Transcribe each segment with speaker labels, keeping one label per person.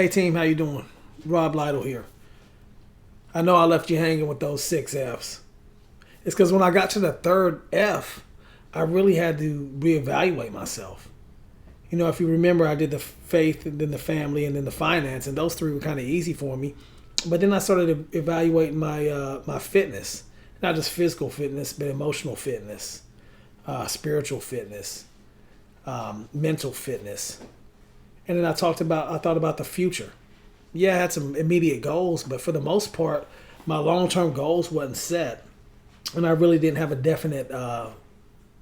Speaker 1: Hey team, how you doing? Rob Lytle here. I know I left you hanging with those 6 F's. It's because when I got to the third F, I really had to reevaluate myself. You know, if you remember, I did the faith and then the family and then the finance, and those 3 were kind of easy for me. But then I started evaluating my fitness, not just physical fitness, but emotional fitness, spiritual fitness, mental fitness. And then I thought about the future. Yeah, I had some immediate goals, but for the most part, my long-term goals wasn't set. And I really didn't have a definite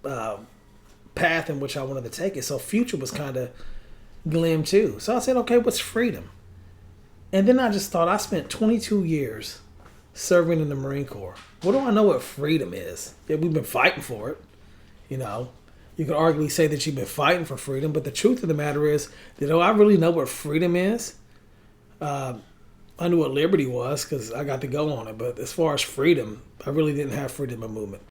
Speaker 1: path in which I wanted to take it. So future was kind of glim too. So I said, okay, what's freedom? And then I just thought, I spent 22 years serving in the Marine Corps. What do I know what freedom is? Yeah, we've been fighting for it, you know. You could arguably say that you've been fighting for freedom, but the truth of the matter is, do I really know what freedom is? I knew what liberty was because I got to go on it, but as far as freedom, I really didn't have freedom of movement.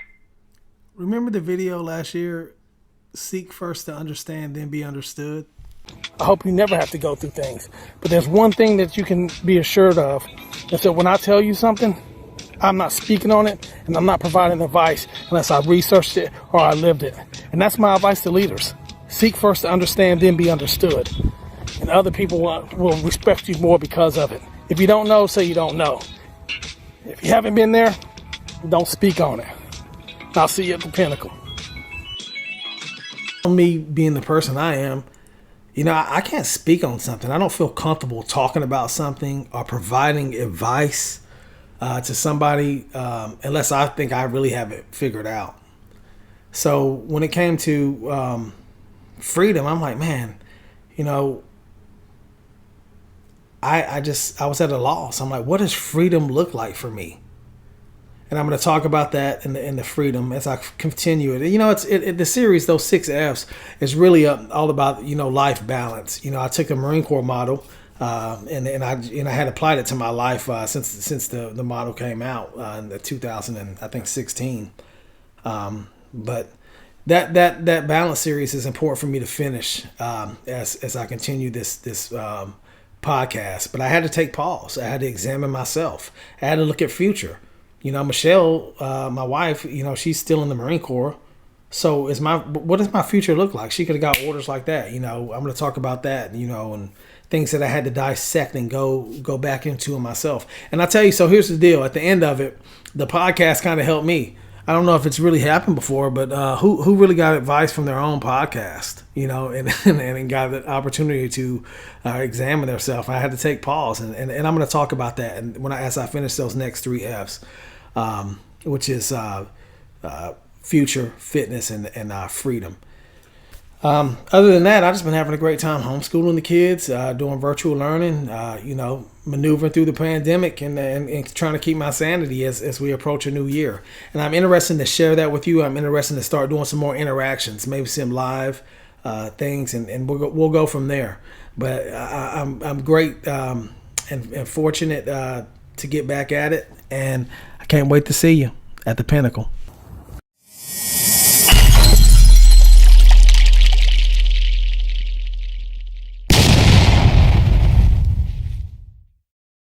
Speaker 1: Remember the video last year, seek first to understand, then be understood? I hope you never have to go through things, but there's one thing that you can be assured of, is that when I tell you something, I'm not speaking on it, and I'm not providing advice unless I researched it or I lived it. And that's my advice to leaders. Seek first to understand, then be understood. And other people will respect you more because of it. If you don't know, say you don't know. If you haven't been there, don't speak on it. I'll see you at the pinnacle. Me being the person I am, you know, I can't speak on something. I don't feel comfortable talking about something or providing advice to somebody unless I think I really have it figured out. So when it came to freedom, I'm like, man, you know, I was at a loss. I'm like, what does freedom look like for me? And I'm going to talk about that in the freedom as I continue it. You know, the series, those 6 F's, is really all about, you know, life balance. You know, I took the Marine Corps model and I had applied it to my life since the model came out in the 2016. But that balance series is important for me to finish as I continue this podcast. But I had to take pause. I had to examine myself. I had to look at future. You know, Michelle, my wife, you know, she's still in the Marine Corps. So what does my future look like? She could have got orders like that. You know, I'm going to talk about that, you know, and things that I had to dissect and go back into myself. And I tell you, so here's the deal. At the end of it, the podcast kind of helped me. I don't know if it's really happened before, but who really got advice from their own podcast, you know, and got the opportunity to examine themselves. I had to take pause, and I'm going to talk about that. And as I finish those next 3 F's, which is future, fitness, and freedom. Other than that, I've just been having a great time homeschooling the kids, doing virtual learning, you know, maneuvering through the pandemic and trying to keep my sanity as we approach a new year. And I'm interested to share that with you. I'm interested to start doing some more interactions, maybe some live things, and we'll go from there. But I'm great and fortunate to get back at it, and I can't wait to see you at the pinnacle.